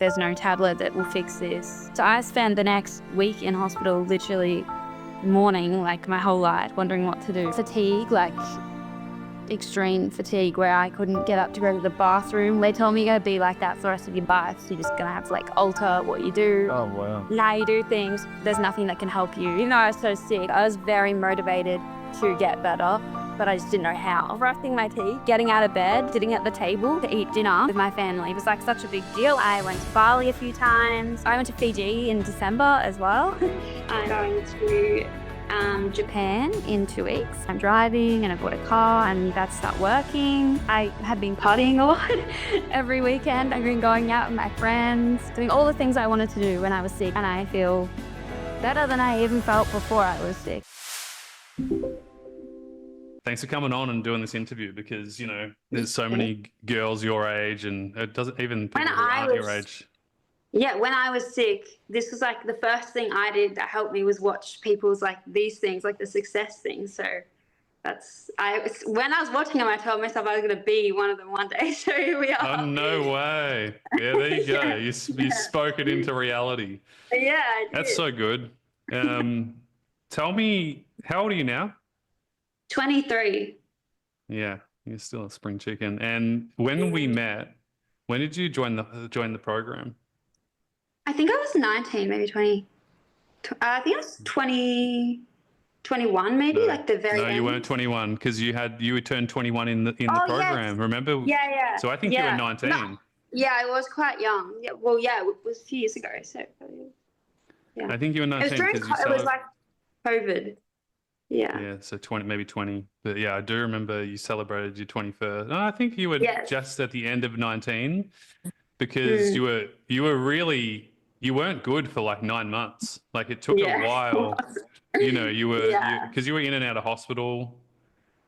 there's no tablet that will fix this. So I spent the next week in hospital literally mourning like my whole life, wondering what to do. Fatigue, like extreme fatigue where I couldn't get up to go to the bathroom. They told me you're gonna be like that for the rest of your life. So you're just gonna have to like alter what you do. Oh, wow. And how you do things. There's nothing that can help you. Even though I was so sick, I was very motivated to get better, but I just didn't know how. Brushing my teeth, getting out of bed, sitting at the table to eat dinner with my family. It was like such a big deal. I went to Bali a few times. I went to Fiji in December as well. I'm going to Japan in 2 weeks. I'm driving and I bought a car and that's start working. I have been partying a lot every weekend. I've been going out with my friends, doing all the things I wanted to do when I was sick, and I feel better than I even felt before I was sick. Thanks for coming on and doing this interview because, you know, there's so many girls your age and it doesn't even people who aren't your age. Yeah, when I was sick, this was like the first thing I did that helped me was watch people's like these things, like the success things. So when I was watching them, I told myself I was going to be one of them one day. So here we are. Oh, no way. Yeah, there you go. You spoke it into reality. Yeah, I did. That's so good. Tell me, how old are you now? 23. Yeah, you're still a spring chicken. And when we met, when did you join the program? I think I was 19, maybe 20. I think I was 21, maybe, like the very end. No, you weren't 21 because you had turned 21 in the program. Yes. Remember? Yeah. So I think you were 19. No. Yeah, I was quite young. Yeah, well, yeah, it was a few years ago. So yeah. I think you were 19 because it was like COVID. Yeah. Yeah, so 20, maybe 20. But yeah, I do remember you celebrated your 21st. No, I think you were just at the end of 19 because you weren't good for like 9 months. Like it took a while. You know, you were because you were in and out of hospital.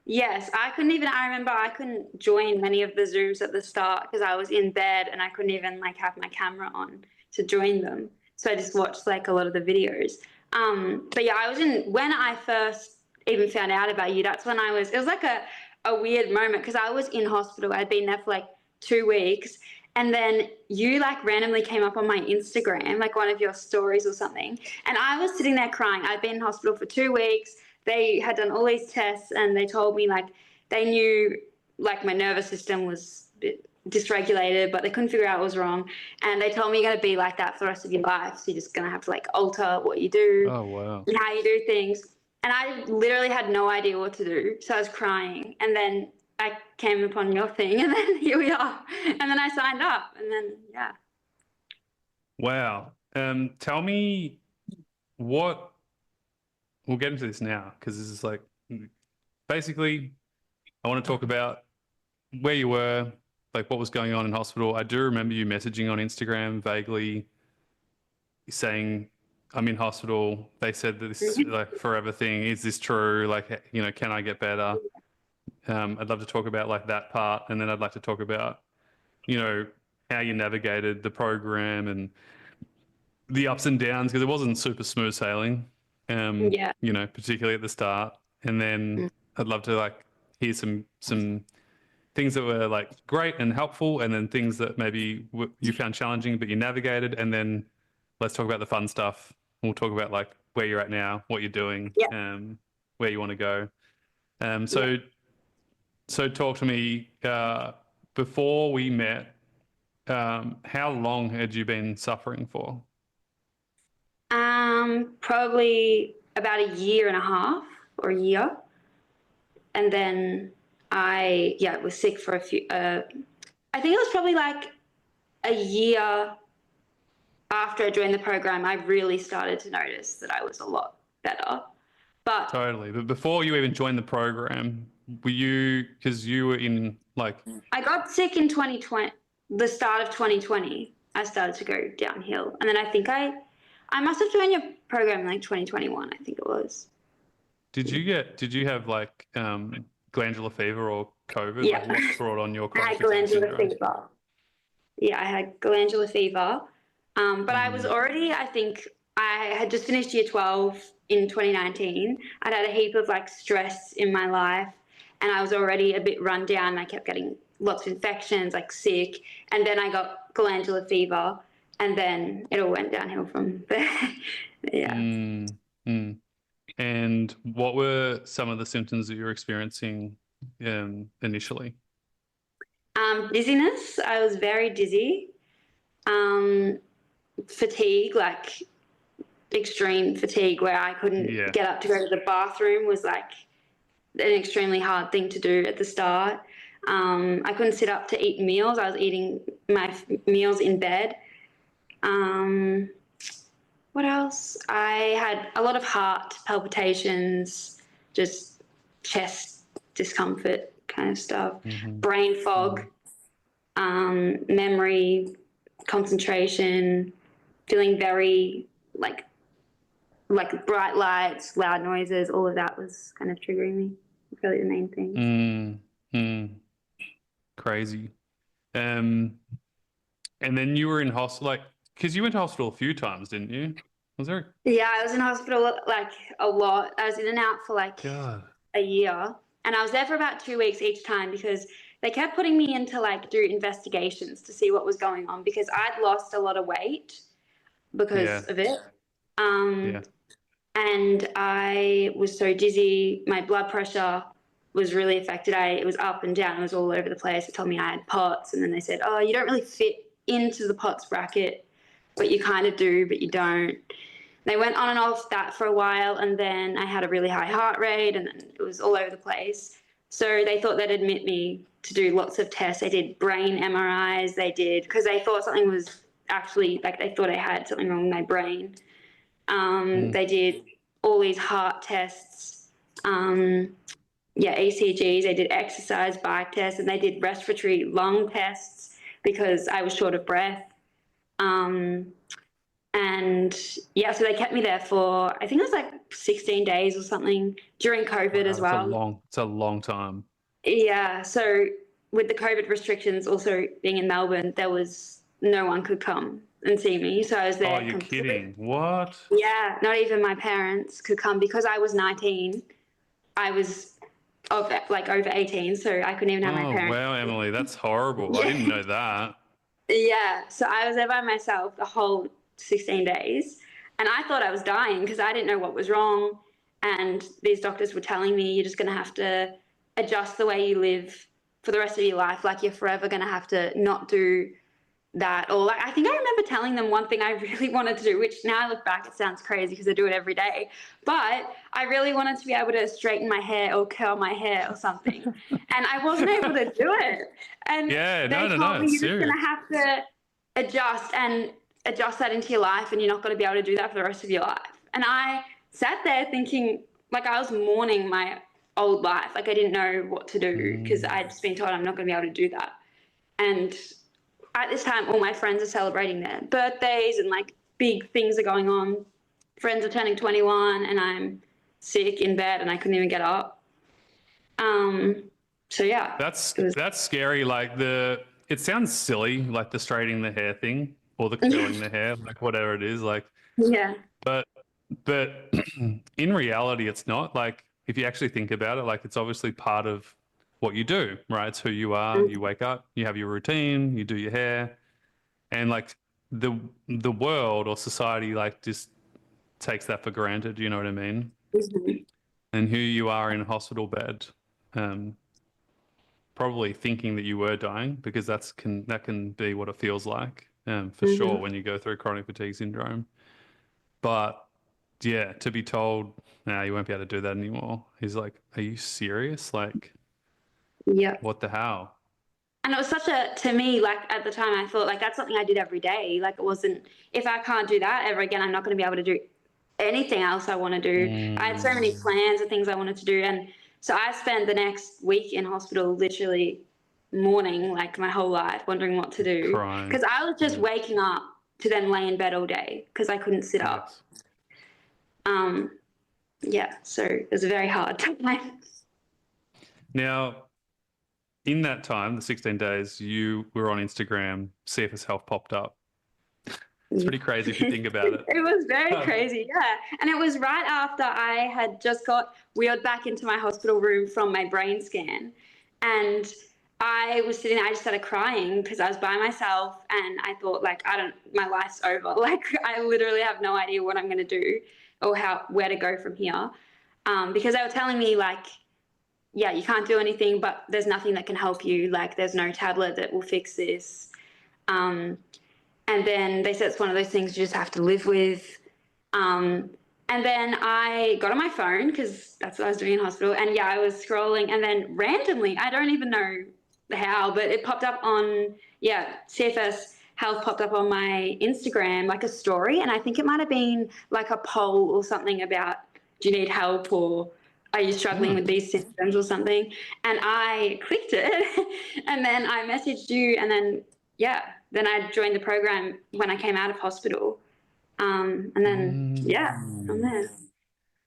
Yes, I remember I couldn't join many of the Zooms at the start because I was in bed and I couldn't even like have my camera on to join them. So I just watched like a lot of the videos. But yeah, when I first even found out about you, that's when it was like a weird moment because I was in hospital. I'd been there for like 2 weeks. And then you like randomly came up on my Instagram, like one of your stories or something. And I was sitting there crying. I'd been in hospital for 2 weeks. They had done all these tests and they told me like they knew like my nervous system was a bit dysregulated, but they couldn't figure out what was wrong. And they told me you're going to be like that for the rest of your life. So you're just going to have to like alter what you do. Oh, wow. And how you do things. And I literally had no idea what to do. So I was crying. And then I came upon your thing and then here we are. And then I signed up and then, yeah. Wow. Tell me we'll get into this now because this is like, basically I want to talk about where you were, like what was going on in hospital. I do remember you messaging on Instagram vaguely saying, I'm in hospital. They said that this is like forever thing. Is this true? Like, you know, can I get better? I'd love to talk about like that part. And then I'd like to talk about, you know, how you navigated the program and the ups and downs because it wasn't super smooth sailing, you know, particularly at the start. And then I'd love to like hear some things that were like great and helpful and then things that maybe you found challenging, but you navigated. And then let's talk about the fun stuff. We'll talk about like where you're at now, what you're doing, where you want to go. So talk to me, before we met, how long had you been suffering for? Probably about a year and a half or a year. And then I was sick for a few, I think it was probably like a year after I joined the program, I really started to notice that I was a lot better. But totally. But before you even joined the program, because you were in like... I got sick in 2020, the start of 2020, I started to go downhill. And then I think I must have joined your program in like 2021, I think it was. Did you have like glandular fever or COVID? Yeah. Like what brought on your chronic I had glandular fever. Yeah, I had glandular fever. But I was already, I think I had just finished year 12 in 2019. I'd had a heap of like stress in my life and I was already a bit run down. I kept getting lots of infections, like sick. And then I got glandular fever And then it all went downhill from there. Yeah. Mm, mm. And what were some of the symptoms that you were experiencing initially? Dizziness. I was very dizzy. Um, Fatigue, like extreme fatigue, where I couldn't Yeah. get up to go to the bathroom was like an extremely hard thing to do at the start. I couldn't sit up to eat meals. I was eating my meals in bed. Um, what else? I had a lot of heart palpitations, just chest discomfort kind of stuff, Mm-hmm. brain fog, memory, concentration, feeling very like bright lights, loud noises, all of that was kind of triggering me. Really the main things. Mm, mm. Crazy. Um, and then you were in hospital, like, because you went to hospital a few times, didn't you? Was there? Yeah, I was in hospital like a lot. I was in and out for like God. a year. And I was there for about 2 weeks each time because they kept putting me in to like do investigations to see what was going on because I'd lost a lot of weight because Yeah. of it. Um, Yeah. and I was so dizzy. My blood pressure was really affected. It was up and down. It was all over the place. They told me I had POTS, and then they said, "Oh, you don't really fit into the POTS bracket, but you kind of do, but you don't." They went on and off that for a while, and then I had a really high heart rate, and then it was all over the place. So they thought they'd admit me to do lots of tests. They did brain MRIs. They did because they thought something was actually like they thought I had something wrong with my brain. They did all these heart tests, ECGs. They did exercise bike tests, and they did respiratory lung tests because I was short of breath. And yeah, so they kept me there for I think it was like 16 days or something during COVID Wow, as well. it's a long time. Yeah, so with the COVID restrictions, also being in Melbourne, there was no one could come and see me. So I was Oh, there you're completely. kidding. What? Yeah, not even my parents could come because I was 19. I was over 18, so I couldn't even have my Oh, parents. wow, Emily, that's horrible. I didn't Yeah. know that. Yeah, so I was there by myself the whole 16 days, and I thought I was dying because I didn't know what was wrong. And these doctors were telling me you're just going to have to adjust the way you live for the rest of your life. Like you're forever going to have to not do that. Or like, I think I remember telling them one thing I really wanted to do, which now I look back, it sounds crazy because I do it every day. But I really wanted to be able to straighten my hair or curl my hair or something. And I wasn't able to do it. And Yeah, they no, told me it's you're just going serious. to have to adjust that into your life, and you're not going to be able to do that for the rest of your life. And I sat there thinking, like I was mourning my old life. Like I didn't know what to do because I'd just been told I'm not going to be able to do that. And at this time, all my friends are celebrating their birthdays and like big things are going on. Friends are turning 21 and I'm sick in bed and I couldn't even get up. So yeah, That's scary. Like it sounds silly, like the straightening the hair thing or the curling the hair, like whatever it is. Like, yeah, but in reality, it's not. Like, if you actually think about it, like it's obviously part of what you do, right? It's who you are. You wake up, you have your routine, you do your hair, and like the world or society like just takes that for granted. You know what I mean? And who you are in a hospital bed, probably thinking that you were dying because that can be what it feels like, for sure when you go through chronic fatigue syndrome. But yeah, to be told, nah, you won't be able to do that anymore. He's like, are you serious? Like, yeah. what the hell? And it was to me, like at the time, I thought like that's something I did every day. Like it wasn't, if I can't do that ever again, I'm not going to be able to do anything else I want to do. I had so many plans and things I wanted to do. And so I spent the next week in hospital literally mourning like my whole life, wondering what to do. Crying. Because I was just waking up to then lay in bed all day because I couldn't sit up. Yeah, so it was a very hard time. Now, in that time, the 16 days, you were on Instagram, CFS Health popped up. It's pretty crazy if you think about it. It was very crazy, yeah. And it was right after I had just got wheeled back into my hospital room from my brain scan. And I was sitting there, I just started crying because I was by myself and I thought like, my life's over. Like I literally have no idea what I'm going to do or where to go from here. Because they were telling me like, yeah, you can't do anything, but there's nothing that can help you. Like there's no tablet that will fix this. And then they said it's one of those things you just have to live with. And then I got on my phone because that's what I was doing in hospital. And yeah, I was scrolling and then randomly, I don't even know how, but it popped up on, CFS Health popped up on my Instagram, like a story. And I think it might have been like a poll or something about, do you need help or are you struggling with these symptoms or something? And I clicked it and then I messaged you and then, then I joined the program when I came out of hospital. And then, I'm there.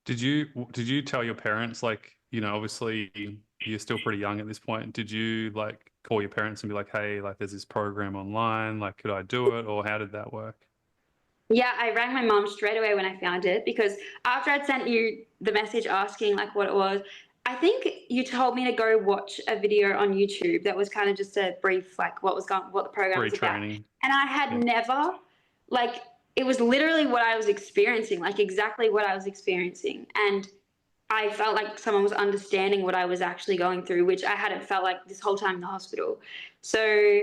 Did you tell your parents, like, obviously you're still pretty young at this point. Did you like call your parents and be like, hey, like there's this program online, like could I do it? Or how did that work? Yeah, I rang my mom straight away when I found it because after I'd sent you the message asking like what it was, I think you told me to go watch a video on YouTube that was kind of just a brief like what the program Free was about. training. And I had never like it was literally what I was experiencing, like exactly what I was experiencing. And I felt like someone was understanding what I was actually going through, which I hadn't felt like this whole time in the hospital. So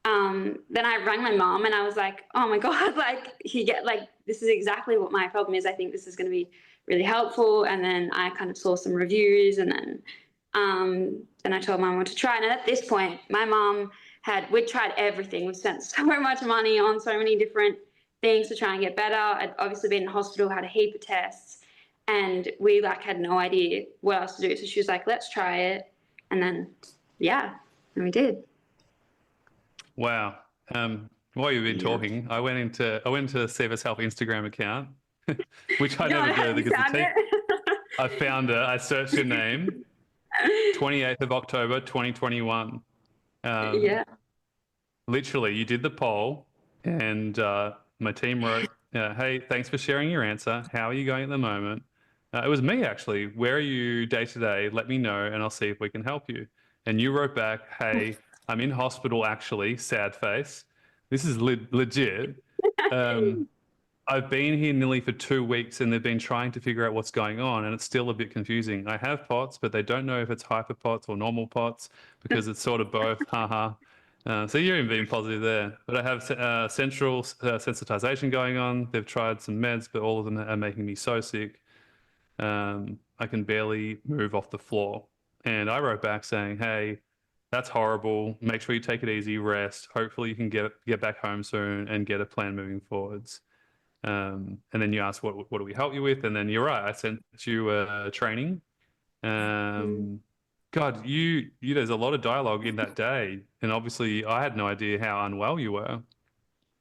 then I rang my mom and I was like, oh my God, like this is exactly what my problem is. I think this is going to be really helpful. And then I kind of saw some reviews and then I told my mom to try. And at this point, my mom we'd tried everything. We spent so much money on so many different things to try and get better. I'd obviously been in hospital, had a heap of tests, and we like had no idea what else to do. So she was like, let's try it. And then, and we did. Wow. While you've been talking, I went into CFS Health Instagram account, which I never do because I found it. I searched your name, 28th of October, 2021. Literally, you did the poll, and my team wrote, "Hey, thanks for sharing your answer. How are you going at the moment?" It was me actually. Where are you day to day? Let me know, and I'll see if we can help you. And you wrote back, "Hey, I'm in hospital actually, sad face. This is legit. I've been here nearly for 2 weeks and they've been trying to figure out what's going on and it's still a bit confusing. I have POTS, but they don't know if it's hyper POTS or normal POTS because it's sort of both, haha. So you're even being positive there. But I have central sensitization going on. They've tried some meds, but all of them are making me so sick. I can barely move off the floor." And I wrote back saying, "Hey, that's horrible. Make sure you take it easy, rest. Hopefully you can get back home soon and get a plan moving forwards." And then you asked, what do we help you with? And then you're right. I sent you a training. God, you there's a lot of dialogue in that day. And obviously I had no idea how unwell you were.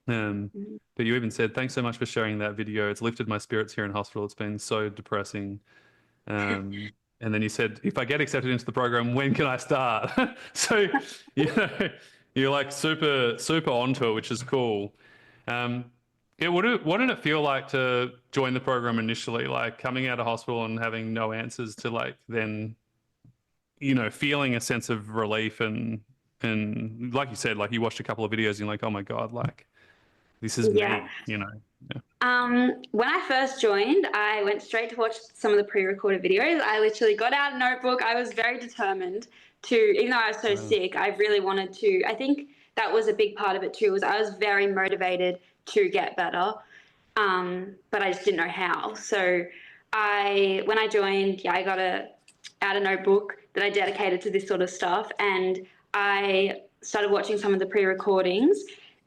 But you even said, "Thanks so much for sharing that video. It's lifted my spirits here in hospital. It's been so depressing." And then you said, "If I get accepted into the program, when can I start?" So, you're like super, super onto it, which is cool. What did it feel like to join the program initially, like coming out of hospital and having no answers to like then, feeling a sense of relief and like you said, like you watched a couple of videos and you're like, oh my God, like this is me, When I first joined, I went straight to watch some of the pre-recorded videos. I literally got out a notebook. I was very determined to, even though I was so sick, I really wanted to. I think that was a big part of it too, was I was very motivated to get better, but I just didn't know how. So when I joined, I got out a notebook that I dedicated to this sort of stuff, and I started watching some of the pre-recordings.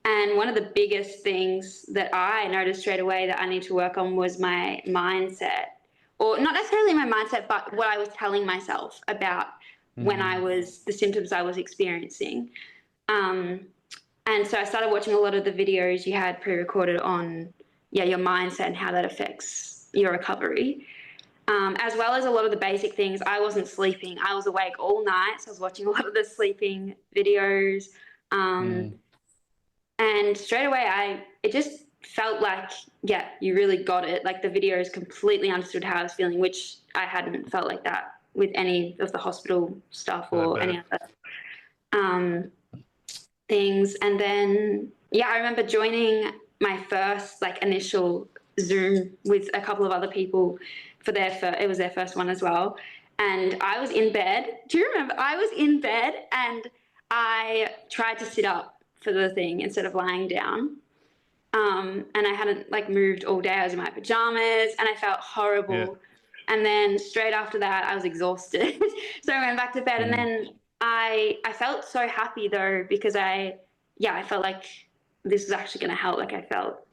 And one of the biggest things that I noticed straight away that I need to work on was my mindset, or not necessarily my mindset, but what I was telling myself about the symptoms I was experiencing. And so I started watching a lot of the videos you had pre-recorded on, your mindset and how that affects your recovery. As well as a lot of the basic things. I wasn't sleeping. I was awake all night, so I was watching a lot of the sleeping videos. And straight away, it just felt like, you really got it. Like the videos completely understood how I was feeling, which I hadn't felt like that with any of the hospital stuff or any other um, things. And then, yeah, I remember joining my first like initial Zoom with a couple of other people for it was their first one as well. And I was in bed. Do you remember? I was in bed and I tried to sit up for the thing instead of lying down. And I hadn't like moved all day. I was in my pajamas and I felt Yeah. horrible. And then straight after that, I was exhausted. So I went back to bed and Mm. then I felt so happy though, because I felt like this was actually going to help. Like I felt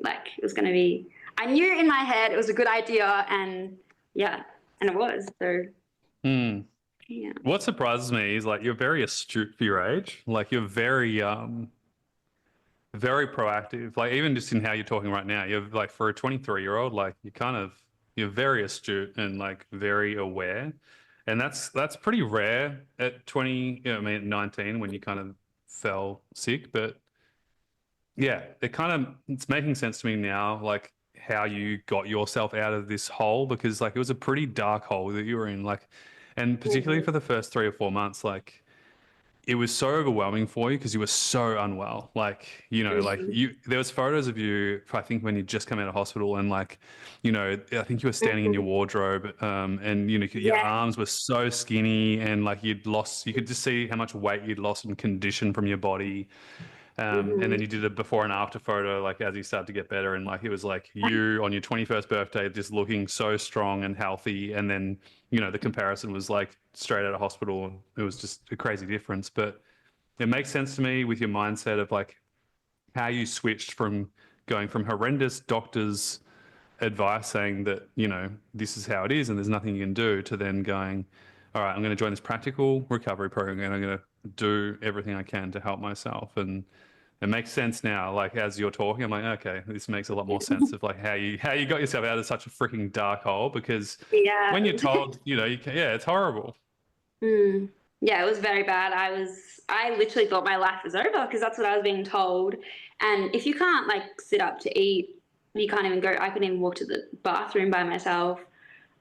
like it was going to be, I knew in my head it was a good idea and yeah, and it was. So Mm. yeah. What surprises me is like you're very astute for your age. Like you're very proactive. Like even just in how you're talking right now, you're like for a 23-year-old, like you're very astute and like very aware. And that's pretty rare at 20, I mean at 19 when you kind of fell sick, but yeah, it's making sense to me now, like how you got yourself out of this hole because like it was a pretty dark hole that you were in, like, and particularly for the first 3 or 4 months, like it was so overwhelming for you because you were so unwell. Like, like there was photos of you, I think when you just come out of hospital and like, I think you were standing in your wardrobe, and your Yeah. arms were so skinny and like you could just see how much weight you'd lost and condition from your body. And then you did a before and after photo, like as you started to get better, and like it was like you on your 21st birthday, just looking so strong and healthy. And then, the comparison was like straight out of hospital, and it was just a crazy difference. But it makes sense to me with your mindset of like how you switched from going from horrendous doctors' advice saying that, this is how it is and there's nothing you can do, to then going, all right, I'm going to join this practical recovery program and I'm going to do everything I can to help myself. And it makes sense now. Like as you're talking, I'm like, okay, this makes a lot more sense of like how you got yourself out of such a freaking dark hole. Because Yeah. when you're told, yeah, it's horrible. Mm. Yeah, it was very bad. I literally thought my life was over because that's what I was being told. And if you can't like sit up to eat, you can't even go. I couldn't even walk to the bathroom by myself.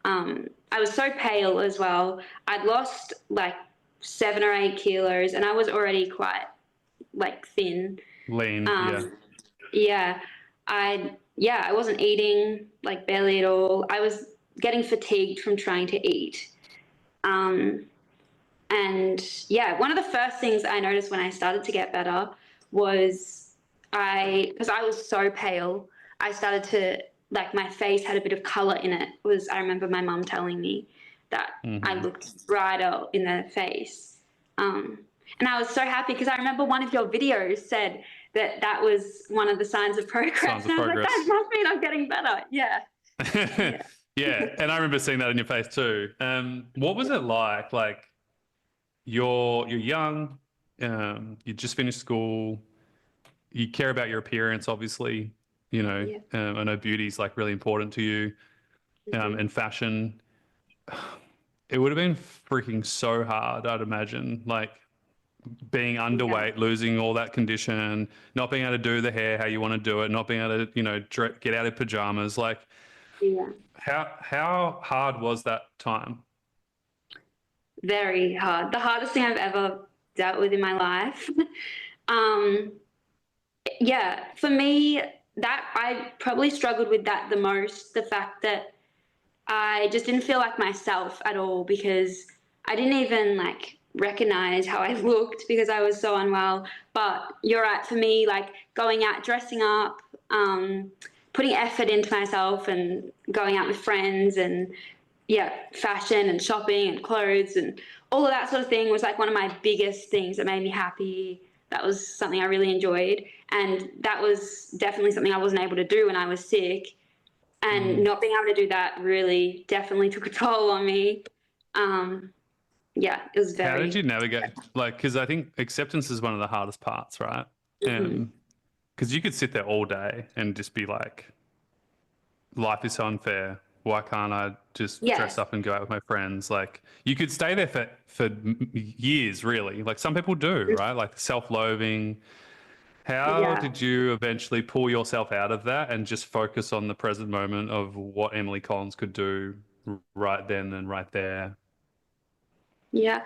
I was so pale as well. I'd lost like 7 or 8 kilos, and I was already quite like thin. Lean, yeah. Um, yeah, I wasn't eating like barely at all. I was getting fatigued from trying to eat. Um, and yeah, one of the first things I noticed when I started to get better was because I was so pale, I started to, like, my face had a bit of color in it. I remember my mum telling me that I Mm-hmm. looked brighter in the face. And I was so happy because I remember one of your videos said that was one of the signs of progress. Signs of and I was like, progress. that must mean I'm getting better. Yeah. Yeah. Yeah, and I remember seeing that in your face too. What was it like? Like you're young, you just finished school, you care about your appearance, obviously. Yeah. I know beauty's like really important to you, and fashion. It would have been freaking so hard, I'd imagine. Like being Yeah. underweight, losing all that condition, not being able to do the hair how you want to do it, not being able to, get out of pajamas. Like, Yeah. how hard was that time? Very hard. The hardest thing I've ever dealt with in my life. um, yeah, for me, that I probably struggled with that the most. The fact that I just didn't feel like myself at all because I didn't even like recognize how I looked because I was so unwell. But you're right, for me, like going out, dressing up, putting effort into myself and going out with friends and yeah, fashion and shopping and clothes and all of that sort of thing was like one of my biggest things that made me happy. That was something I really enjoyed. And that was definitely something I wasn't able to do when I was sick. And not being able to do that really definitely took a toll on me. Yeah, it was How did very. you navigate? Like, because I think acceptance is one of the hardest parts, right? Mhm. Because you could sit there all day and just be like, life is so unfair. Why can't I just dress Yes. up and go out with my friends? Like, you could stay there for years, really. Like some people do, right? Like self-loathing. How Yeah. did you eventually pull yourself out of that and just focus on the present moment of what Emily Collins could do right then and right there? Yeah.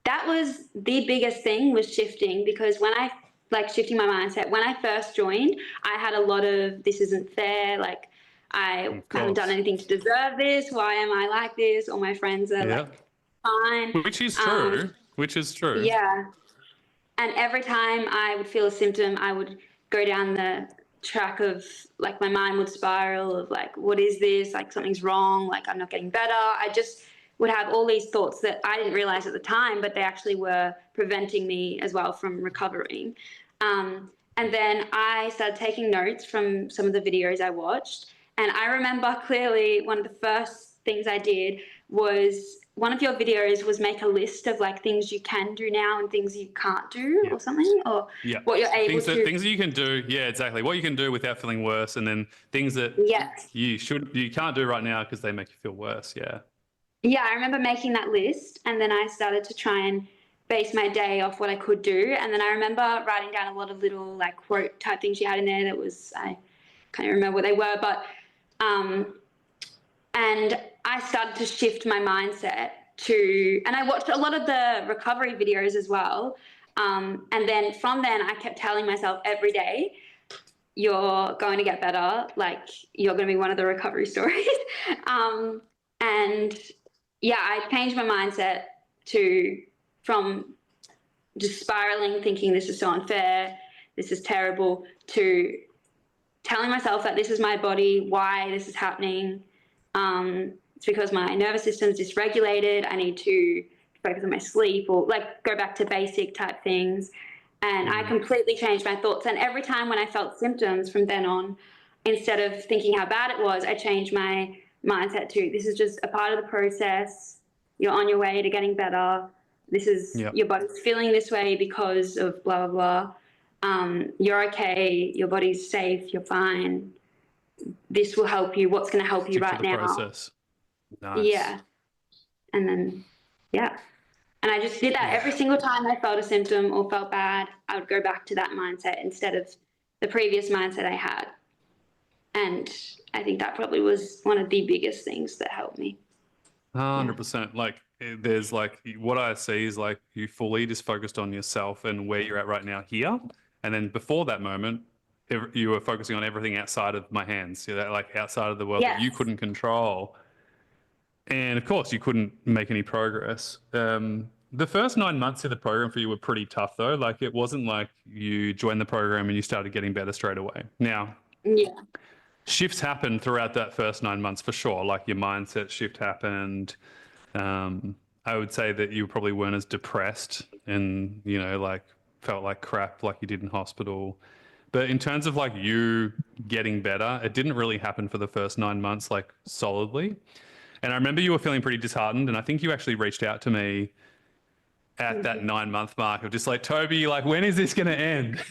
that was the biggest thing, was shifting, because when I like shifting my mindset, when I first joined, I had a lot of, this isn't fair, like I Of haven't done course. anything to deserve this, why am I like this? All my friends are Yeah. like fine. Which is true. Which is true. Yeah, and every time I would feel a symptom, I would go down the track of, like, my mind would spiral of like, what is this? Like, something's wrong. Like, I'm not getting better. I just would have all these thoughts that I didn't realize at the time, but they actually were preventing me as well from recovering. And then I started taking notes from some of the videos I watched. And I remember clearly one of the first things I did was, one of your videos was make a list of like things you can do now and things you can't do, Yeah. or something, or Yeah. what you're able to. Things that you can do. Yeah, exactly. What you can do without feeling worse, and then things that Yes. you can't do right now because they make you feel worse. Yeah. Yeah, I remember making that list, and then I started to try and base my day off what I could do. And then I remember writing down a lot of little like quote type things you had in there that was, I can't even remember what they were, but and I started to shift my mindset to, and I watched a lot of the recovery videos as well. And then from then, I kept telling myself every day, you're going to get better. Like, you're going to be one of the recovery stories. And yeah, I changed my mindset to, from just spiraling, thinking this is so unfair, this is terrible, to telling myself that this is my body, why this is happening. It's because my nervous system's dysregulated. I need to focus on my sleep, or like go back to basic type things. And I completely changed my thoughts. And every time when I felt symptoms from then on, instead of thinking how bad it was, I changed my mindset to, this is just a part of the process. You're on your way to getting better. This is, Yep. your body's feeling this way because of blah, blah, blah. You're okay. Your body's safe. You're fine. This will help you. What's going to help you Stick to right the now? process. Nice. Yeah. And then, yeah. And I just did that every single time I felt a symptom or felt bad. I would go back to that mindset instead of the previous mindset I had. And I think that probably was one of the biggest things that helped me. 100%. Like, there's like, what I see is like you fully just focused on yourself and where you're at right now here. And then before that moment, you were focusing on everything outside of my hands, you know, like outside of the world that you Yes. couldn't control. And of course, you couldn't make any progress. The first 9 months of the program for you were pretty tough, though. Like, it wasn't like you joined the program and you started getting better straight away. Now, Yeah. shifts happened throughout that first 9 months for sure. Like, your mindset shift happened. I would say that you probably weren't as depressed and, you know, like felt like crap like you did in hospital. But in terms of like you getting better, it didn't really happen for the first 9 months, like solidly. And I remember you were feeling pretty disheartened. And I think you actually reached out to me at that 9 month mark of just like, Toby, like, when is this going to end?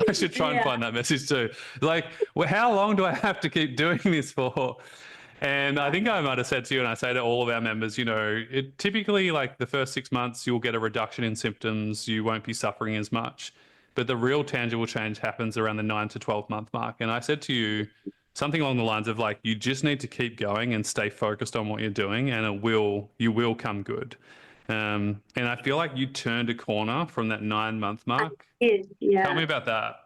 I should try and Yeah. find that message too. Like, well, how long do I have to keep doing this for? And I think I might have said to you, and I say to all of our members, you know, it typically, like, the first 6 months, you'll get a reduction in symptoms. You won't be suffering as much. But the real tangible change happens around the 9 to 12 month mark. And I said to you something along the lines of like, you just need to keep going and stay focused on what you're doing, and you will come good. And I feel like you turned a corner from that 9 month mark. Yeah. Tell me about that.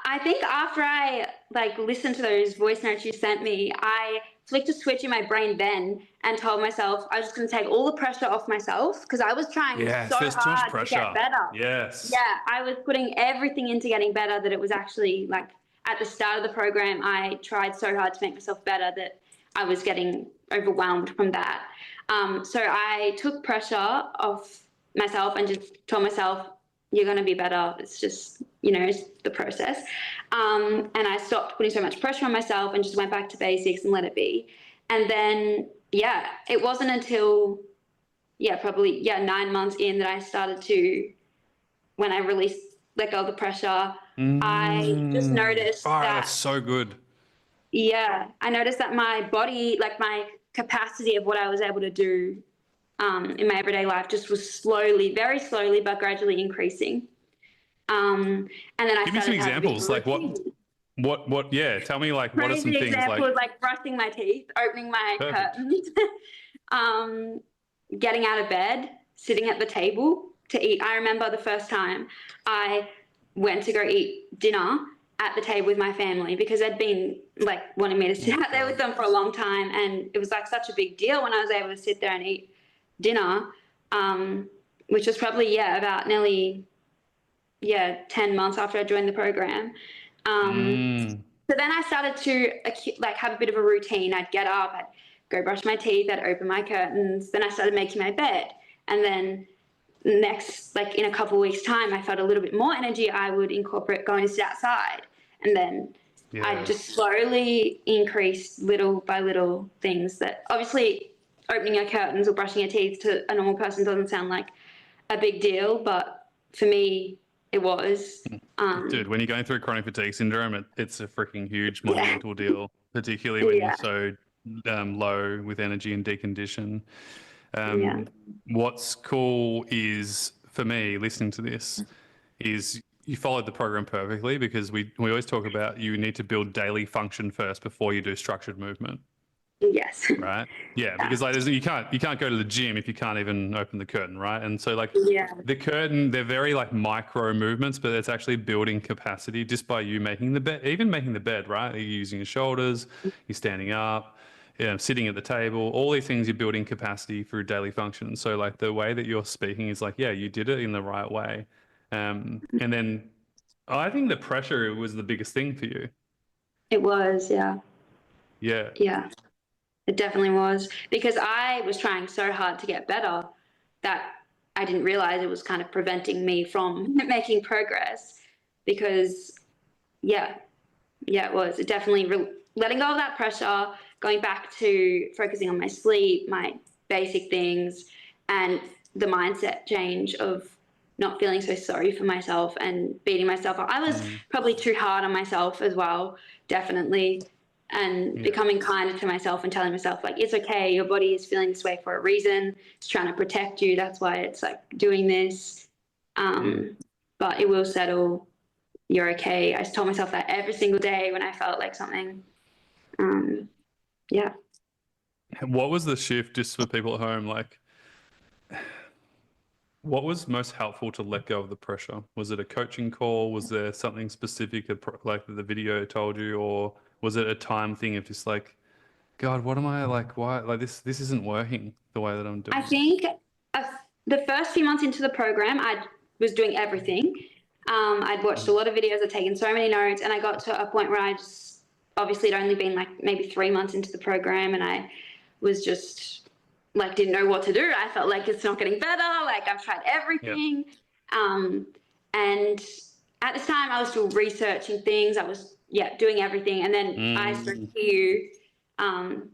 I think after I like listened to those voice notes you sent me, I flicked a switch in my brain then and told myself I was just going to take all the pressure off myself, because I was trying so There's too much hard to pressure. get better. Yes. Yeah, I was putting everything into getting better, that it was actually like, at the start of the program, I tried so hard to make myself better that I was getting overwhelmed from that. So I took pressure off myself and just told myself, you're going to be better. It's just, you know, it's the process. And I stopped putting so much pressure on myself and just went back to basics and let it be. And then, yeah, it wasn't until, probably 9 months in that I started to, when I let go of the pressure, I just noticed that. That's so good. Yeah, I noticed that my body, like my capacity of what I was able to do in my everyday life, just was slowly, very slowly, but gradually increasing. And then I Give me some started to have a big examples. Like what? Yeah, tell me, like, what are some crazy things example is like brushing my teeth, opening my Perfect. curtains, getting out of bed. sitting at the table to eat. I remember the first time I went to go eat dinner at the table with my family because they'd been like wanting me to sit out there with them for a long time, and it was like such a big deal when I was able to sit there and eat dinner, which was probably about nearly 10 months after I joined the program. So then I started to like have a bit of a routine. I'd get up, I'd go brush my teeth, I'd open my curtains, then I started making my bed, and then next, like in a couple of weeks time, I felt a little bit more energy, I would incorporate going to sit outside, and then I just slowly increased little by little things that obviously opening your curtains or brushing your teeth to a normal person doesn't sound like a big deal, but for me it was. Dude, when you're going through chronic fatigue syndrome, it's a freaking huge monumental deal, particularly when you're so low with energy and decondition. What's cool is, for me, listening to this, is you followed the program perfectly, because we always talk about you need to build daily function first before you do structured movement. Yes. Right. Yeah. Because like you can't go to the gym if you can't even open the curtain, right? And so like the curtain, they're very like micro movements, but it's actually building capacity just by you making the bed, even making the bed, right? You're using your shoulders, you're standing up, sitting at the table, all these things, you're building capacity through daily function. So like the way that you're speaking is like, you did it in the right way. And then I think the pressure was the biggest thing for you. It was, Yeah. Yeah. It definitely was, because I was trying so hard to get better that I didn't realize it was kind of preventing me from making progress, because it was. It definitely letting go of that pressure, going back to focusing on my sleep, my basic things, and the mindset change of not feeling so sorry for myself and beating myself up. I was probably too hard on myself as well, definitely. And becoming kinder to myself and telling myself, like, it's okay, your body is feeling this way for a reason. It's trying to protect you. That's why it's like doing this. But it will settle. You're okay. I told myself that every single day when I felt like something. What was the shift, just for people at home? Like, what was most helpful to let go of the pressure? Was it a coaching call? Was there something specific, like the video told you, or was it a time thing of just like, God, what am I like? Why like this isn't working the way that I'm doing? I think the first few months into the program, I was doing everything. I'd watched a lot of videos, I'd taken so many notes, and I got to a point where I just, obviously it'd only been like maybe 3 months into the program, and I was just like, didn't know what to do. I felt like it's not getting better. Like, I've tried everything. And at this time I was still researching things. I was doing everything. And then I spoke to you. And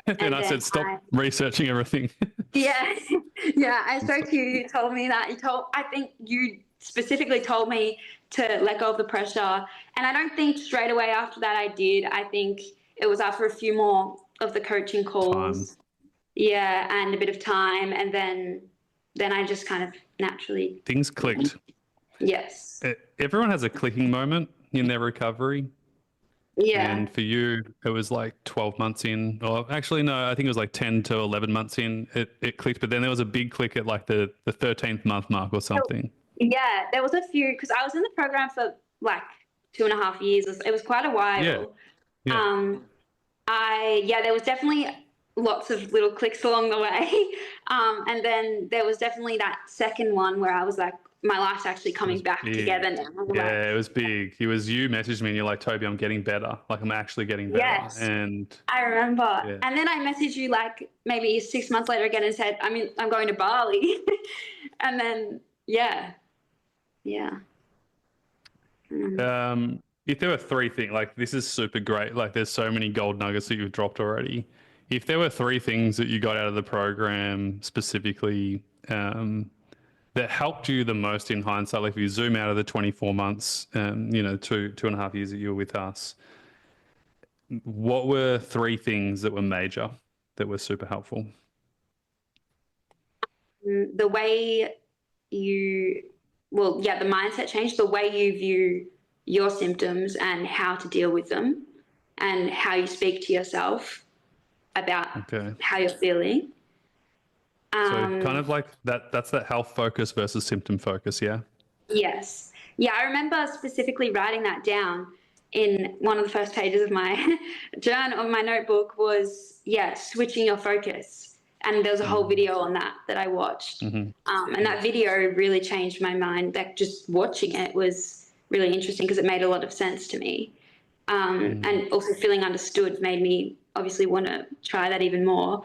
I said, stop researching everything. I spoke to you. You told me that. I think you specifically told me to let go of the pressure. And I don't think straight away after that I did. I think it was after a few more of the coaching calls. And a bit of time. And then I just kind of naturally... Things clicked. Yes. Everyone has a clicking moment in their recovery. Yeah. And for you, it was like 12 months in, or actually, no, I think it was like 10 to 11 months in, it clicked. But then there was a big click at like the 13th month mark or something. Yeah, there was a few, because I was in the program for like 2.5 years. It was quite a while. There was definitely lots of little clicks along the way. And then there was definitely that second one where I was like, my life's actually coming back together now. It was big. You messaged me and you're like, Toby, I'm getting better. Like, I'm actually getting better. Yes. And I remember. And then I messaged you like maybe 6 months later again and said, I'm going to Bali. And then, if there were 3 things, like, this is super great. Like, there's so many gold nuggets that you've dropped already. If there were 3 things that you got out of the program specifically, that helped you the most in hindsight, like if you zoom out of the 24 months, 2.5 years that you were with us, what were 3 things that were major, that were super helpful? The way the mindset change, the way you view your symptoms and how to deal with them, and how you speak to yourself about how you're feeling. So kind of like that's that health focus versus symptom focus, yeah? Yes. Yeah, I remember specifically writing that down in one of the first pages of my journal, of my notebook was, yeah, switching your focus. And there was a whole video on that I watched. And that video really changed my mind. Like just watching it was really interesting because it made a lot of sense to me. And also feeling understood made me obviously want to try that even more.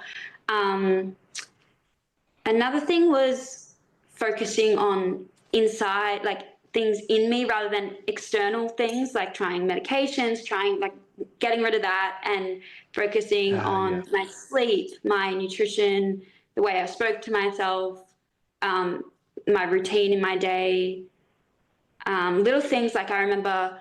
Another thing was focusing on inside, like things in me rather than external things, like trying medications, trying like getting rid of that and focusing on my sleep, my nutrition, the way I spoke to myself, my routine in my day. Little things like I remember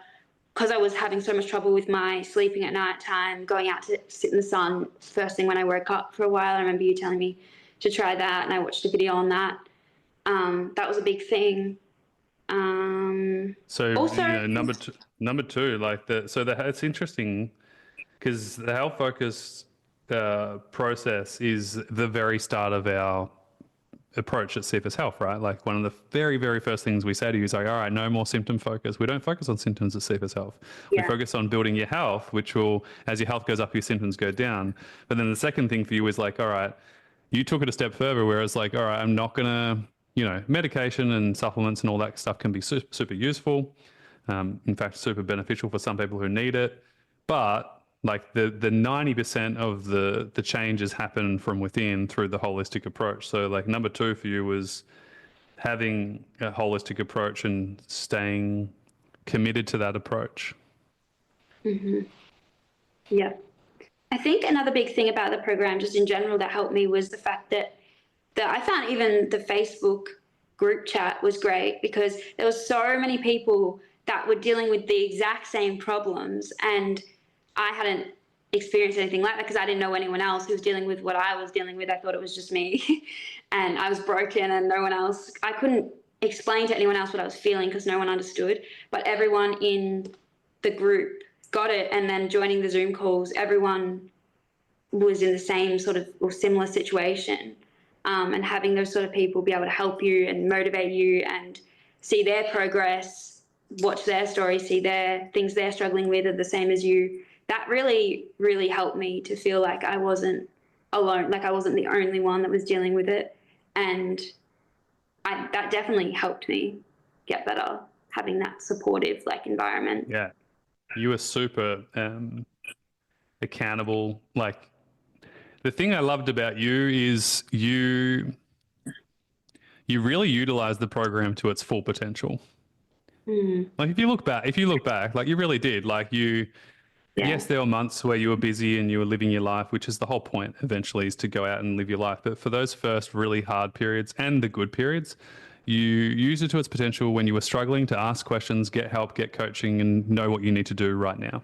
because I was having so much trouble with my sleeping at night time, going out to sit in the sun first thing when I woke up for a while. I remember you telling me to try that, and I watched a video on that. That was a big thing. So Also, number two, like it's interesting because the health focus process is the very start of our approach at CFS Health, right? Like one of the very, very first things we say to you is like, all right, no more symptom focus. We don't focus on symptoms at CFS Health. yeah. We focus on building your health, which will, as your health goes up, your symptoms go down. But then the second thing for you is like, all right, you took it a step further where it's like, all right, I'm not going to, medication and supplements and all that stuff can be super useful. In fact, super beneficial for some people who need it. But like the 90% of the changes happen from within through the holistic approach. So like number two for you was having a holistic approach and staying committed to that approach. Yeah. I think another big thing about the program, just in general, that helped me was the fact that I found even the Facebook group chat was great because there was so many people that were dealing with the exact same problems, and I hadn't experienced anything like that because I didn't know anyone else who was dealing with what I was dealing with. I thought it was just me and I was broken and no one else. I couldn't explain to anyone else what I was feeling because no one understood, but everyone in the group got it. And then joining the Zoom calls, everyone was in the same sort of or similar situation. And having those sort of people be able to help you and motivate you and see their progress, watch their stories, see their things they're struggling with are the same as you. That really, really helped me to feel like I wasn't alone, like I wasn't the only one that was dealing with it. And that definitely helped me get better, having that supportive like environment. Yeah. You were super accountable. Like the thing I loved about you is you really utilized the program to its full potential. Like if you look back, like you really did. Like yes, there were months where you were busy and you were living your life, which is the whole point eventually is to go out and live your life. But for those first really hard periods and the good periods, you used it to its potential when you were struggling to ask questions, get help, get coaching, and know what you need to do right now.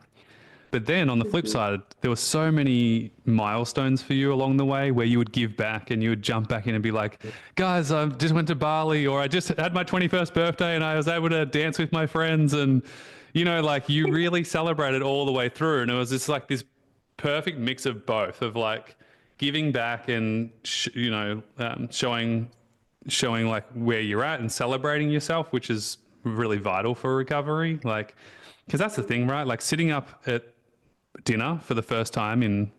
But then on the flip side, there were so many milestones for you along the way where you would give back and you would jump back in and be like, guys, I just went to Bali, or I just had my 21st birthday and I was able to dance with my friends. And, like you really celebrated all the way through. And it was just like this perfect mix of both of like giving back and, showing like where you're at and celebrating yourself, which is really vital for recovery. Like, because that's the thing, right? Like sitting up at dinner for the first time in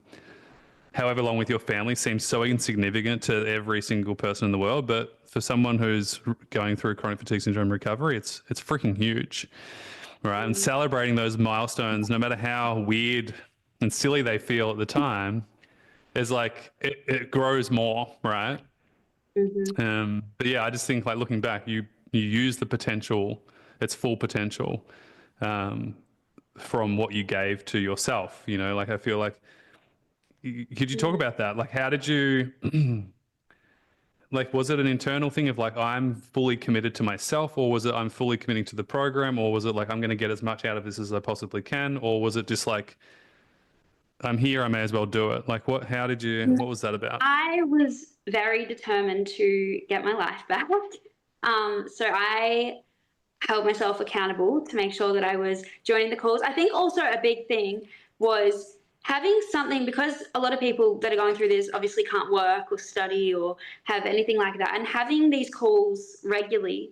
however long with your family seems so insignificant to every single person in the world, but for someone who's going through chronic fatigue syndrome recovery, it's freaking huge, right? And celebrating those milestones, no matter how weird and silly they feel at the time, is like it grows more, right? But yeah, I just think like looking back, you use the potential, its full potential, from what you gave to yourself, like I feel like, could you talk about that? Like, how did you, like, was it an internal thing of like, I'm fully committed to myself, or was it I'm fully committing to the program, or was it like, I'm going to get as much out of this as I possibly can, or was it just like, I'm here, I may as well do it? Like, what was that about? I was very determined to get my life back. So I held myself accountable to make sure that I was joining the calls. I think also a big thing was having something, because a lot of people that are going through this obviously can't work or study or have anything like that, and having these calls regularly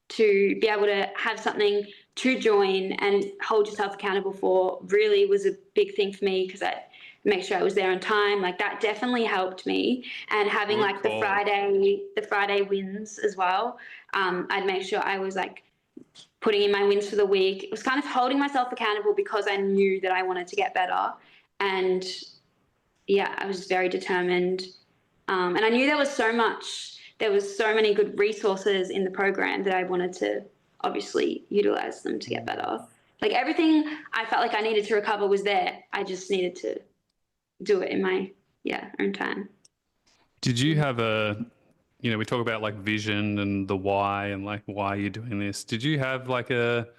to be able to have something to join and hold yourself accountable for really was a big thing for me, because I make sure I was there on time. Like that definitely helped me. And having Good like call. the Friday wins as well. I'd make sure I was like putting in my wins for the week. It was kind of holding myself accountable because I knew that I wanted to get better. And yeah, I was very determined. And I knew there was so many good resources in the program that I wanted to obviously utilize them to get better. Like everything I felt like I needed to recover was there. I just needed to do it in my own time. Did you have we talk about like vision and the why and like why you're doing this. Did you have like a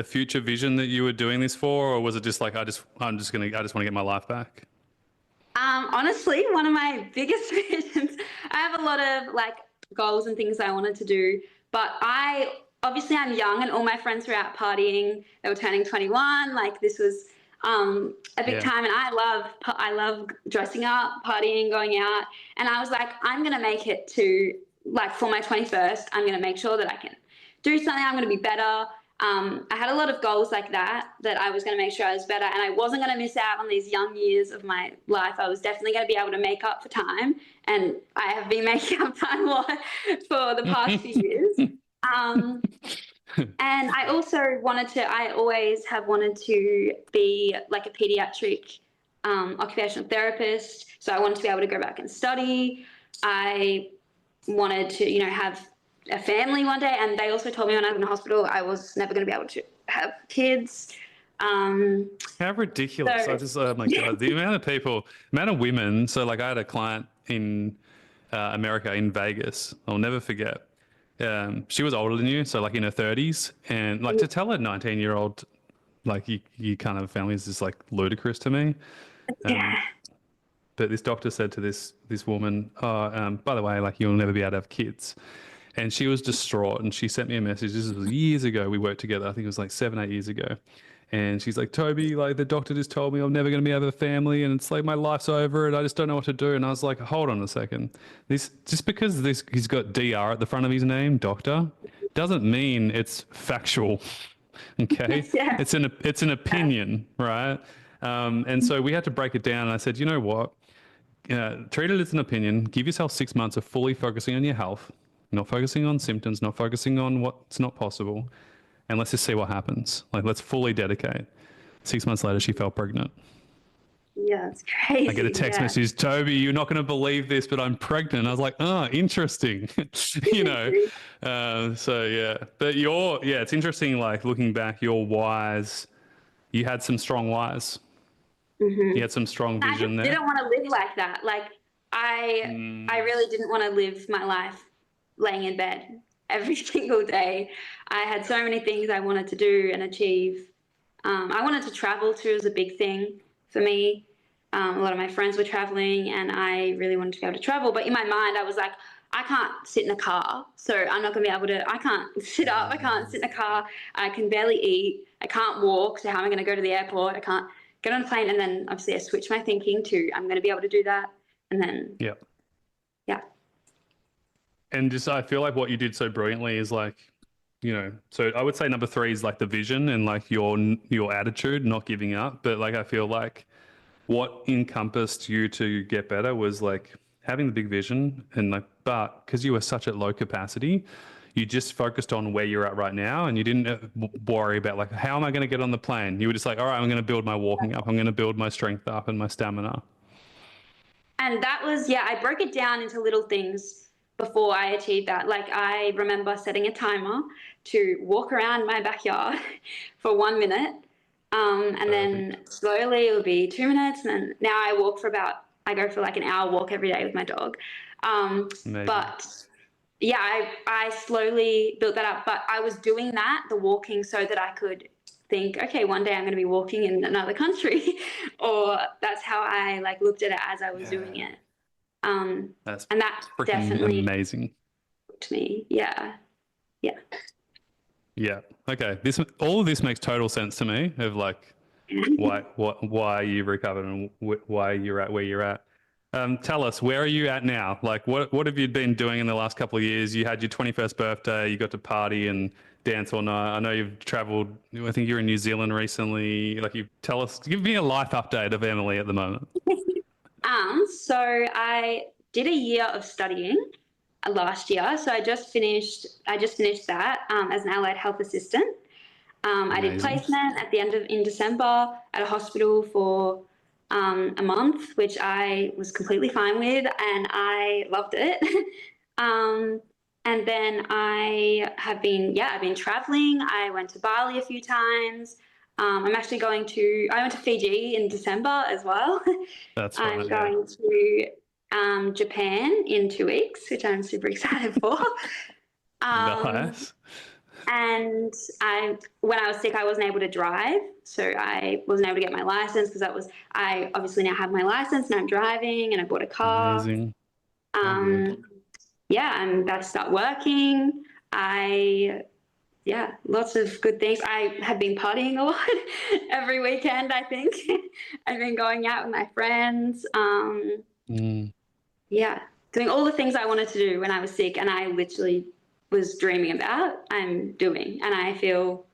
future vision that you were doing this for, or was it just like I just want to get my life back? Honestly, one of my biggest visions, I have a lot of like goals and things I wanted to do, but I'm young and all my friends were out partying. They were turning 21. Like this was a big time, and I love dressing up, partying, going out. And I was like, I'm going to make it to like for my 21st, I'm going to make sure that I can do something. I'm going to be better. I had a lot of goals like that I was going to make sure I was better, and I wasn't going to miss out on these young years of my life. I was definitely going to be able to make up for time, and I have been making up time a lot for the past few years. And I always have wanted to be like a pediatric occupational therapist. So I wanted to be able to go back and study. I wanted to, have a family one day, and they also told me when I was in the hospital I was never going to be able to have kids. How ridiculous. Oh my God, the amount of women. So like I had a client in America, in Vegas, I'll never forget. She was older than you, so like in her 30s, and like to tell a 19-year-old like you can't have a family is just like ludicrous to me. But this doctor said to this woman, by the way, like you'll never be able to have kids. And she was distraught, and she sent me a message. This was years ago. We worked together. I think it was like 7, 8 years ago. And she's like, Toby, like the doctor just told me I'm never going to be able to have a family, and it's like my life's over, and I just don't know what to do. And I was like, hold on a second. Just because he's got DR at the front of his name, doctor, doesn't mean it's factual. Okay, it's an opinion, right? And so we had to break it down. And I said, you know what? Treat it as an opinion. Give yourself 6 months of fully focusing on your health, not focusing on symptoms, not focusing on what's not possible. And let's just see what happens. Like, let's fully dedicate. 6 months later, she fell pregnant. Yeah, it's crazy. I get a text message, Toby, you're not going to believe this, but I'm pregnant. I was like, interesting. So yeah, but it's interesting. Like looking back, your whys, you had some strong whys. Mm-hmm. You had some strong vision there. I didn't want to live like that. Like I really didn't want to live my life laying in bed every single day. I had so many things I wanted to do and achieve. I wanted to travel too. Was a big thing for me. A lot of my friends were traveling, and I really wanted to be able to travel. But in my mind, I was like, I can't sit in a car, so I'm not going to be able to. I can't sit up. I can't sit in a car. I can barely eat. I can't walk. So how am I going to go to the airport? I can't get on a plane. And then obviously I switched my thinking to I'm going to be able to do that. And then yeah. And just I feel like what you did so brilliantly is like, so I would say number 3 is like the vision and like your attitude, not giving up. But like I feel like what encompassed you to get better was like having the big vision, and like, but because you were such at low capacity, you just focused on where you're at right now, and you didn't worry about like, how am I going to get on the plane? You were just like, all right, I'm going to build my walking up. I'm going to build my strength up and my stamina. And that was, I broke it down into little things before I achieved that. Like I remember setting a timer to walk around my backyard for 1 minute. And then slowly it would be 2 minutes. And then now I go for like an hour walk every day with my dog. But yeah, I slowly built that up, but I was doing the walking so that I could think, okay, one day I'm going to be walking in another country, or that's how I like looked at it as I was doing it. That's and that definitely amazing to me. Yeah. Okay. All of this makes total sense to me of like why you've recovered and why you're at where you're at. Tell us, where are you at now? Like, what have you been doing in the last couple of years? You had your 21st birthday, you got to party and dance all night. I know you've traveled. I think you're in New Zealand recently. Like, give me a life update of Emily at the moment. So I did a year of studying last year. So I just finished that as an allied health assistant. I did placement at the end of in December at a hospital for a month, which I was completely fine with, and I loved it. And then I've been traveling. I went to Bali a few times. I went to Fiji in December as well. That's right. I'm going to Japan in 2 weeks, which I'm super excited for. Nice. And when I was sick, I wasn't able to drive, so I wasn't able to get my license because I obviously now have my license and I'm driving, and I bought a car. Amazing. Yeah, I'm about to start working. Lots of good things. I have been partying a lot every weekend, I think. I've been going out with my friends. Yeah, doing all the things I wanted to do when I was sick, and I literally was dreaming about, I'm doing. And I feel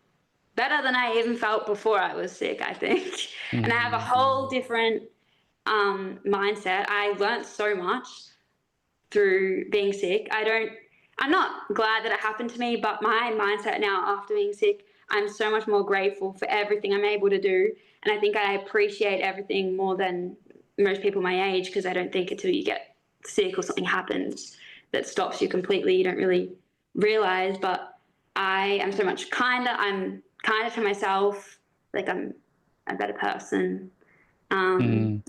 better than I even felt before I was sick, I think. And I have a whole different mindset. I learned so much through being sick. I'm not glad that it happened to me, but my mindset now after being sick, I'm so much more grateful for everything I'm able to do. And I think I appreciate everything more than most people my age, because I don't think until you get sick or something happens that stops you completely, you don't really realize. But I am so much kinder. I'm kinder to myself. Like, I'm a better person. And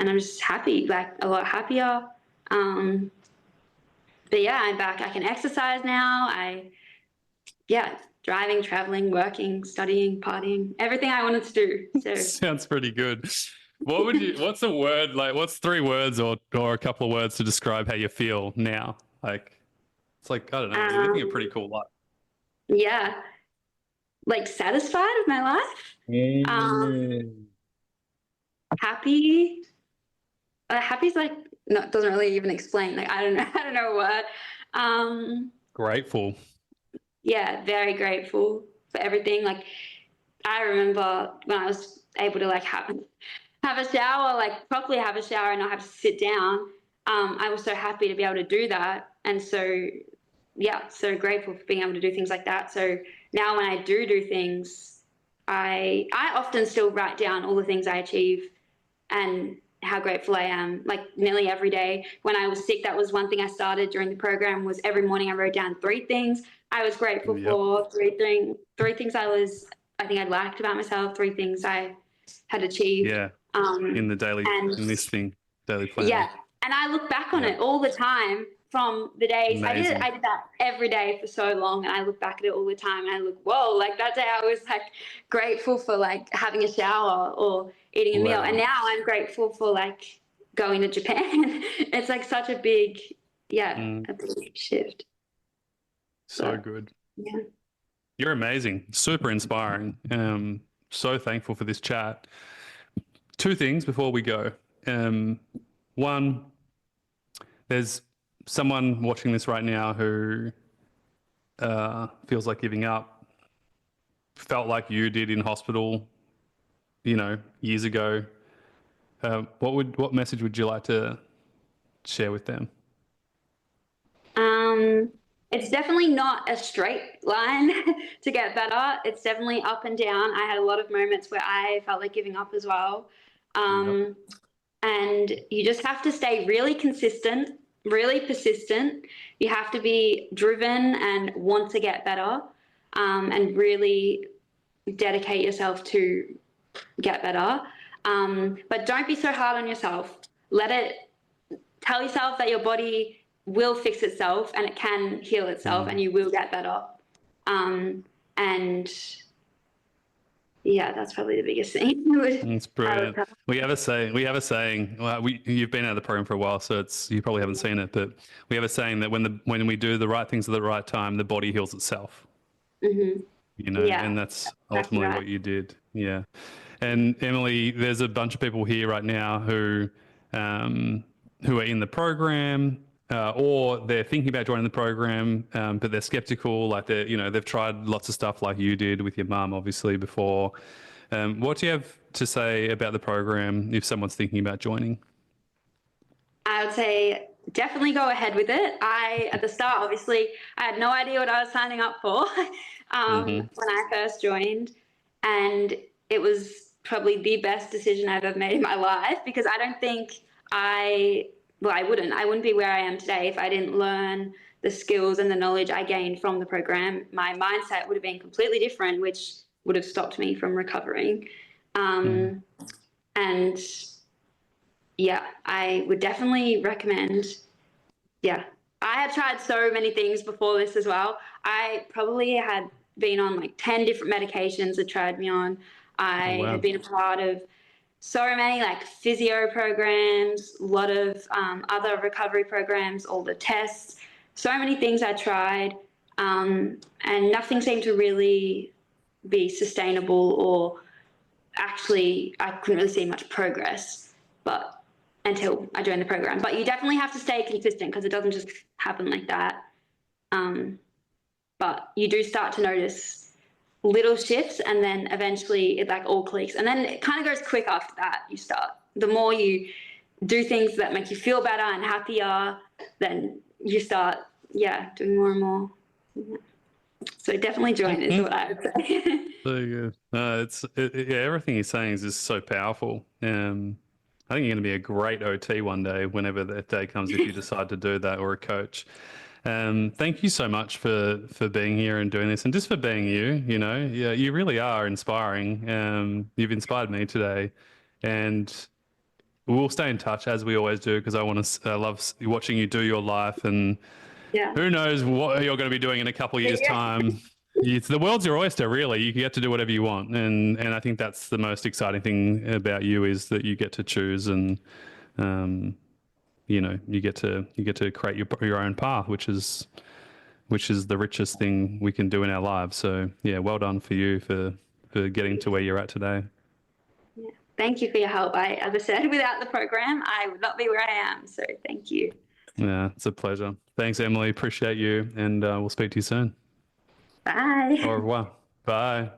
I'm just happy, like a lot happier. But yeah, I'm back. I can exercise now. Driving, traveling, working, studying, partying, everything I wanted to do. So sounds pretty good. What's a word, like, what's 3 words or a couple of words to describe how you feel now? Like, it's like, I don't know, you're living a pretty cool life. Yeah. Like, satisfied with my life. Happy. Happy's like, no, it doesn't really even explain. Like, I don't know a word. Grateful. Yeah, very grateful for everything. Like, I remember when I was able to like have a shower, like properly have a shower and not have to sit down. I was so happy to be able to do that. And so, yeah, so grateful for being able to do things like that. So now when I do things, I often still write down all the things I achieve and how grateful I am, like nearly every day. When I was sick, that was one thing I started during the program, was every morning I wrote down 3 things I was grateful for, 3 things I think I liked about myself, 3 things I had achieved. Yeah. In the daily plan. Yeah. And I look back on it all the time from the days. Amazing. I did that every day for so long, and I look back at it all the time and I look, whoa, like that day I was like grateful for like having a shower or eating a meal. And now I'm grateful for like going to Japan. It's like such a big, a big shift. So good. Yeah. You're amazing. Super inspiring. So thankful for this chat. 2 things before we go. One, there's someone watching this right now who feels like giving up, felt like you did in hospital, years ago. What message would you like to share with them? It's definitely not a straight line to get better. It's definitely up and down. I had a lot of moments where I felt like giving up as well. And you just have to stay really consistent, really persistent. You have to be driven and want to get better, and really dedicate yourself to get better. But don't be so hard on yourself. Tell yourself that your body will fix itself and it can heal itself and you will get better. And yeah, that's probably the biggest thing. It's brilliant. We have a saying. Well, you've been out of the program for a while, so you probably haven't seen it, but we have a saying that when we do the right things at the right time, the body heals itself. And that's ultimately what you did. Yeah. And Emily, there's a bunch of people here right now who are in the program, or they're thinking about joining the program, but they're skeptical. Like they've tried lots of stuff like you did with your mum, obviously before. What do you have to say about the program if someone's thinking about joining? I would say definitely go ahead with it. At the start, obviously, I had no idea what I was signing up for when I first joined. And it was probably the best decision I've ever made in my life, because I don't think I wouldn't be where I am today if I didn't learn the skills and the knowledge I gained from the program. My mindset would have been completely different, which would have stopped me from recovering. And yeah, I would definitely recommend. Yeah, I had tried so many things before this as well. I probably had been on like 10 different medications that tried me on. Oh, I wow. had been a part of so many like physio programs, a lot of other recovery programs, all the tests, so many things I tried, and nothing seemed to really be sustainable, or actually I couldn't really see much progress. But until I joined the program. But you definitely have to stay consistent, because it doesn't just happen like that. But you do start to notice little shifts, and then eventually it like all clicks. And then it kind of goes quick after that. The more you do things that make you feel better and happier, then you start, doing more and more. So definitely join is what I would say. So good. Everything he's saying is just so powerful. I think you're going to be a great OT one day, whenever that day comes, if you decide to do that, or a coach. Thank you so much for being here and doing this, and just for being you. Yeah, you really are inspiring. You've inspired me today, and we'll stay in touch as we always do, because I love watching you do your life, and Yeah. who knows what you're going to be doing in a couple of years' time. The world's your oyster, really. You get to do whatever you want, and I think that's the most exciting thing about you, is that you get to choose, and you get to create your own path, which is the richest thing we can do in our lives. So yeah, well done for you for getting to where you're at today. Yeah. Thank you for your help. As I said, without the program, I would not be where I am. So thank you. Yeah, it's a pleasure. Thanks, Emily. Appreciate you, and we'll speak to you soon. Bye. Au revoir. Bye.